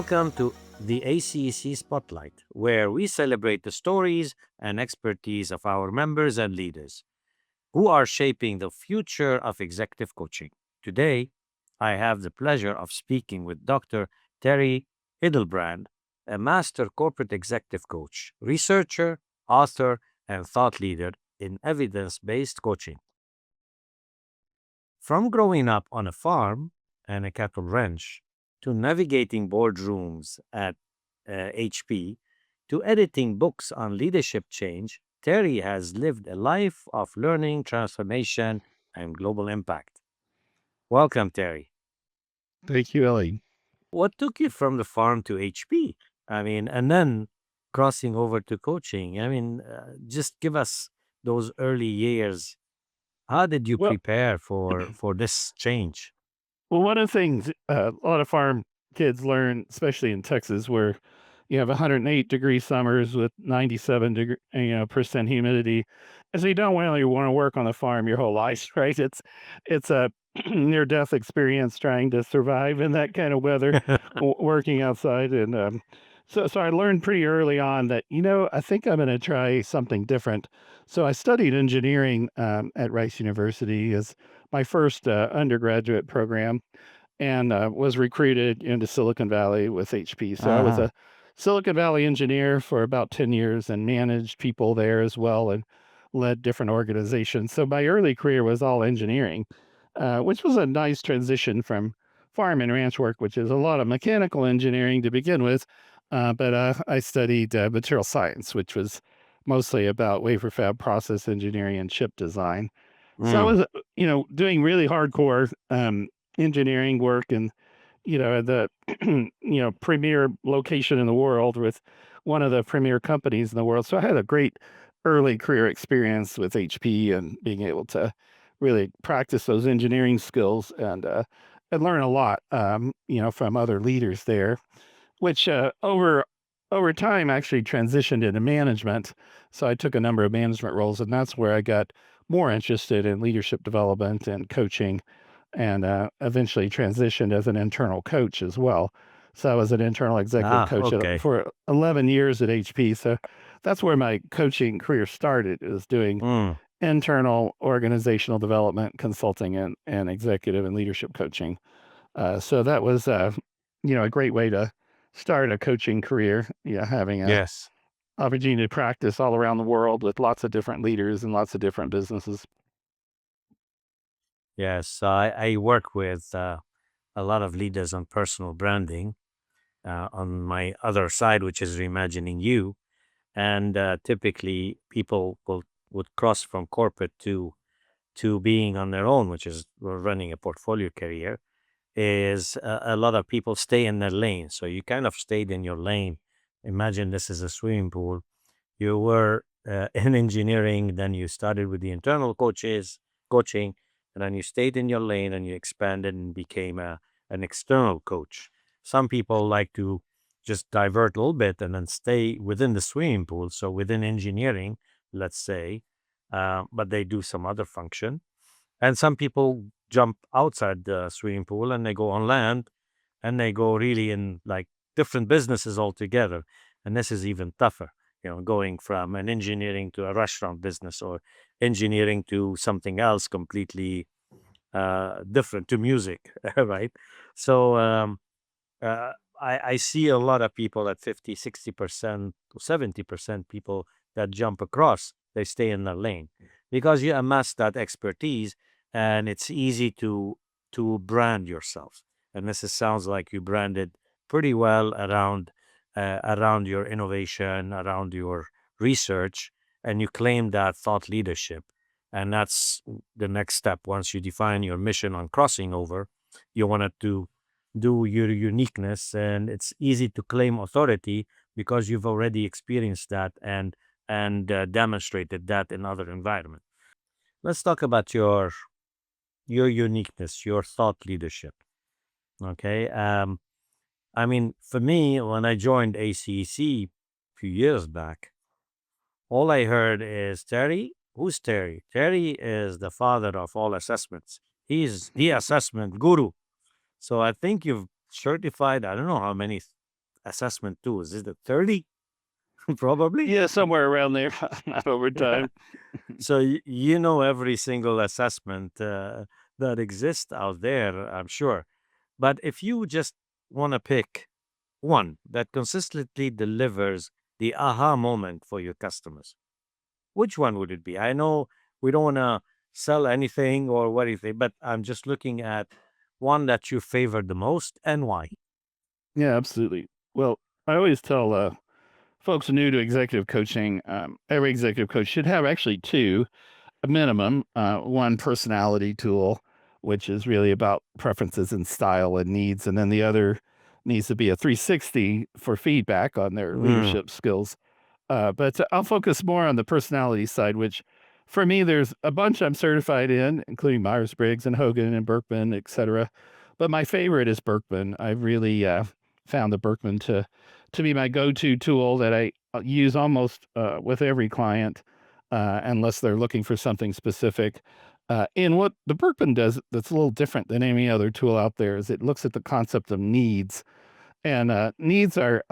Welcome to the ACEC Spotlight, where we celebrate the stories and expertise of our members and leaders who are shaping the future of executive coaching. Today, I have the pleasure of speaking with Dr. Terry Hildebrandt, a master corporate executive coach, researcher, author, and thought leader in evidence based coaching. From growing up on a farm and a cattle ranch to navigating boardrooms at HP to editing books on leadership change, Terry has lived a life of learning, transformation, and global impact. Welcome, Terry. Thank you, Ellie. What took you from the farm to HP? And then crossing over to coaching. Just give us those early years. How did you Well, prepare for this change? one of the things a lot of farm kids learn, especially in Texas, where you have 108-degree summers with 97% humidity, is you don't really want to work on the farm your whole life, right? It's a near-death experience trying to survive in that kind of weather, working outside, and so I learned pretty early on that I think I'm going to try something different. So I studied engineering at Rice University as my first undergraduate program and was recruited into Silicon Valley with HP. So I was Uh-huh. a Silicon Valley engineer for about 10 years and managed people there as well and led different organizations. So my early career was all engineering, which was a nice transition from farm and ranch work, which is a lot of mechanical engineering to begin with. But I studied material science, which was mostly about wafer fab process engineering and chip design. So I Mm. was, doing really hardcore engineering work and, the, premier location in the world with one of the premier companies in the world. So I had a great early career experience with HP and being able to really practice those engineering skills and learn a lot, from other leaders there, which over time actually transitioned into management. So I took a number of management roles, and that's where I got more interested in leadership development and coaching, and eventually transitioned as an internal coach as well. So I was an internal executive Ah, coach okay. for 11 years at HP. So that's where my coaching career started, is doing Mm. internal organizational development, consulting, and executive and leadership coaching. So that was, a great way to start a coaching career. Having a Yes. opportunity to practice all around the world with lots of different leaders and lots of different businesses. Yes. I work with a lot of leaders on personal branding on my other side, which is reimagining you. And typically, people would cross from corporate to being on their own, which is running a portfolio career. Is a lot of people stay in their lane. So you kind of stayed in your lane. Imagine this is a swimming pool. You were in engineering, then you started with the internal coaching, and then you stayed in your lane and you expanded and became an external coach. Some people like to just divert a little bit and then stay within the swimming pool. So within engineering, let's say, but they do some other function. And some people jump outside the swimming pool and they go on land and they go really in like different businesses altogether. And this is even tougher, going from an engineering to a restaurant business or engineering to something else completely different to music, right? So I see a lot of people at 50, 60% to 70% people that jump across, they stay in their lane because you amass that expertise and it's easy to brand yourself. And sounds like you branded pretty well around your innovation, around your research, and you claim that thought leadership. And that's the next step. Once you define your mission on crossing over, you wanted to do your uniqueness, and it's easy to claim authority because you've already experienced that and demonstrated that in other environments. Let's talk about your uniqueness, your thought leadership. Okay. For me, when I joined ACC a few years back, all I heard is Terry. Who's Terry? Terry is the father of all assessments. He's the assessment guru. So I think you've certified, I don't know how many, assessment tools? Is it 30? Probably. Yeah, somewhere around there over Yeah. time. So you know every single assessment that exists out there, I'm sure. But if you just want to pick one that consistently delivers the aha moment for your customers, which one would it be? I know we don't want to sell anything or what anything, but I'm just looking at one that you favor the most and why. Yeah, absolutely. Well, I always tell folks new to executive coaching, every executive coach should have actually two, a minimum, one personality tool, which is really about preferences and style and needs. And then the other needs to be a 360 for feedback on their Mm, leadership skills. But I'll focus more on the personality side, which for me, there's a bunch I'm certified in, including Myers-Briggs and Hogan and Berkman, et cetera. But my favorite is Berkman. I really found the Berkman to be my go-to tool that I use almost with every client, unless they're looking for something specific. And what the Berkman does that's a little different than any other tool out there is it looks at the concept of needs, and needs are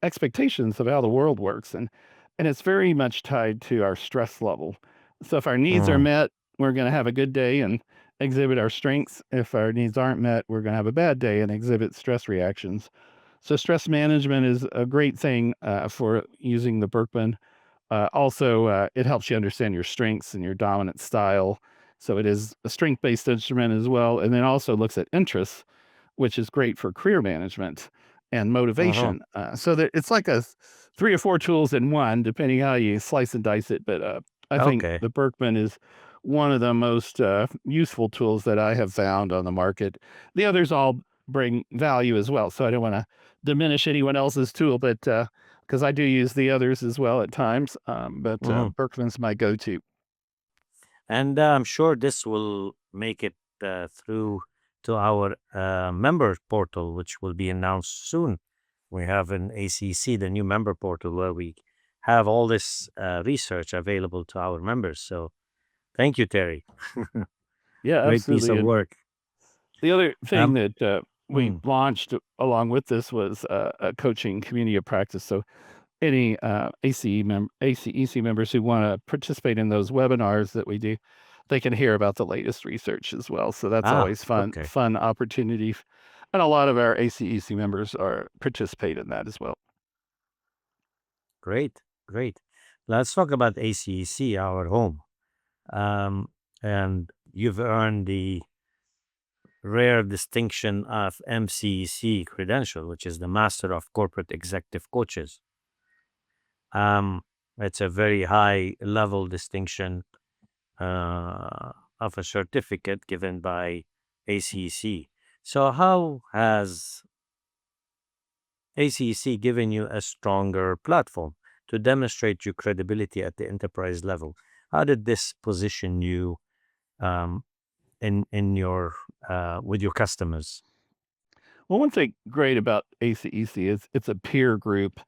expectations of how the world works, and it's very much tied to our stress level. So if our needs are mm, met, we're going to have a good day and exhibit our strengths. If our needs aren't met, we're going to have a bad day and exhibit stress reactions. So stress management is a great thing for using the Berkman. Also, it helps you understand your strengths and your dominant style. So it is a strength-based instrument as well, and then also looks at interests, which is great for career management and uh-huh. motivation. So that it's like a 3 or 4 tools in one, depending how you slice and dice it. But I think Okay. the Berkman is one of the most useful tools that I have found on the market. The others all bring value as well. So I don't want to diminish anyone else's tool, but because I do use the others as well at times. But Mhm. Berkman's my go-to. And I'm sure this will make it through to our member portal, which will be announced soon. We have an ACC, the new member portal, where we have all this research available to our members. So thank you, Terry. Yeah, Great piece absolutely. of And work. the other thing Um, that we mm, launched along with this was a coaching community of practice. So any ACEC members who want to participate in those webinars that we do, they can hear about the latest research as well. So that's always okay. fun opportunity, and a lot of our ACEC members are participate in that as well. Great. Great. Let's talk about ACEC, our home. Um, and you've earned the rare distinction of MCEC credential, which is the Master of Corporate Executive Coaches. Um, it's a very high level distinction of a certificate given by ACC. So, how has ACC given you a stronger platform to demonstrate your credibility at the enterprise level? How did this position you um, in your with your customers? Well, one thing great about ACEC is it's a peer group.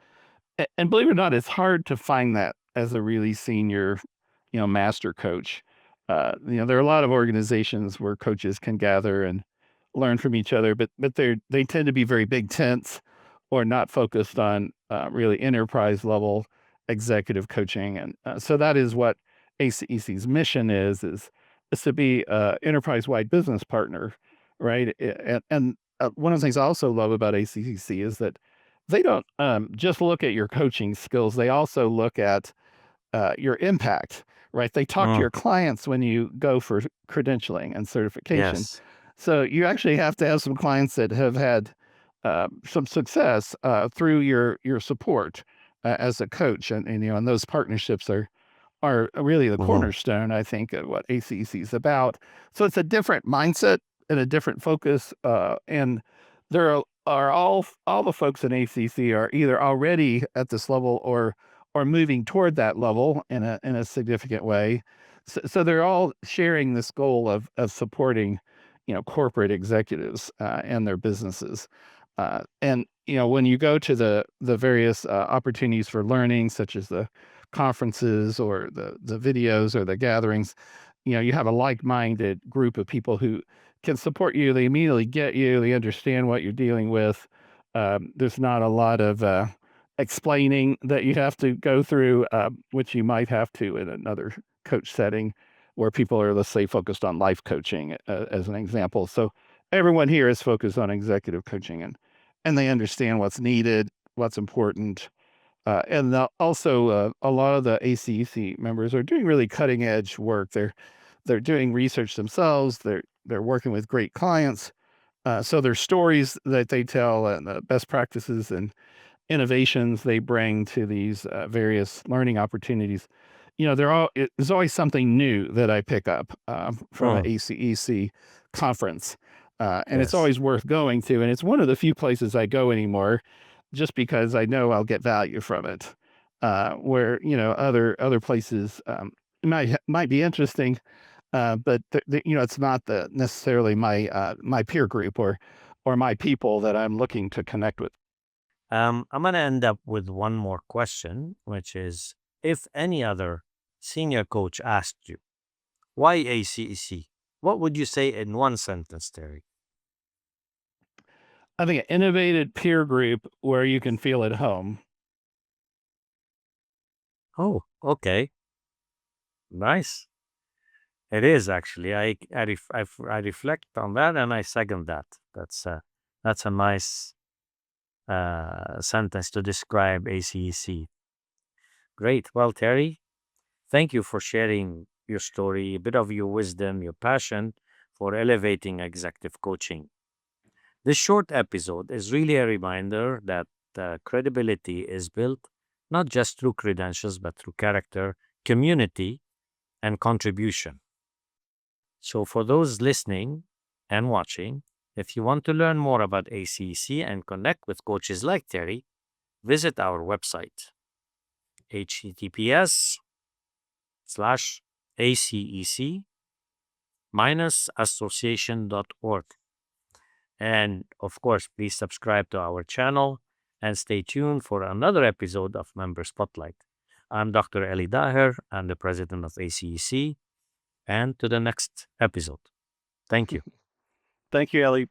And believe it or not, it's hard to find that as a really senior, master coach. There are a lot of organizations where coaches can gather and learn from each other, but they tend to be very big tents or not focused on really enterprise level executive coaching. And so that is what ACEC's mission is to be a enterprise wide business partner, right? And one of the things I also love about ACEC is that they don't just look at your coaching skills. They also look at your impact, right? They talk to Mm, your clients when you go for credentialing and certification. yes. So you actually have to have some clients that have had some success through your support as a coach, and those partnerships are really the Mhm. cornerstone, I think, of what ACC is about. So it's a different mindset and a different focus, and there are all the folks in ACC are either already at this level or moving toward that level in a significant way. So they're all sharing this goal of supporting, corporate executives and their businesses. And when you go to the various opportunities for learning, such as the conferences or the videos or the gatherings, you have a like-minded group of people who can support you. They immediately get you. They understand what you're dealing with. There's not a lot of explaining that you have to go through, which you might have to in another coach setting where people are, let's say, focused on life coaching as an example. So everyone here is focused on executive coaching and they understand what's needed, what's important. Also, a lot of the ACEC members are doing really cutting edge work. They're doing research themselves. They're working with great clients. So there's stories that they tell and the best practices and innovations they bring to these various learning opportunities. There's always something new that I pick up from an Mm, ACEC conference, and it's yes. always worth going to. And it's one of the few places I go anymore, just because I know I'll get value from it. Where other places might be interesting, but it's not the necessarily my peer group or my people that I'm looking to connect with. I'm going to end up with one more question, which is if any other senior coach asked you, why ACEC? What would you say in one sentence, Terry? I think an innovative peer group where you can feel at home. Oh, okay. Nice. It is actually. I reflect on that and I second that. That's a nice sentence to describe ACEC. Great. Well, Terry, thank you for sharing your story, a bit of your wisdom, your passion for elevating executive coaching. This short episode is really a reminder that credibility is built not just through credentials, but through character, community, and contribution. So, for those listening and watching, if you want to learn more about ACEC and connect with coaches like Terry, visit our website, https://acec association.org. And of course, please subscribe to our channel and stay tuned for another episode of Member Spotlight. I'm Dr. Eli Daher. I'm the president of ACEC. And to the next episode. Thank you. Thank you, Ellie.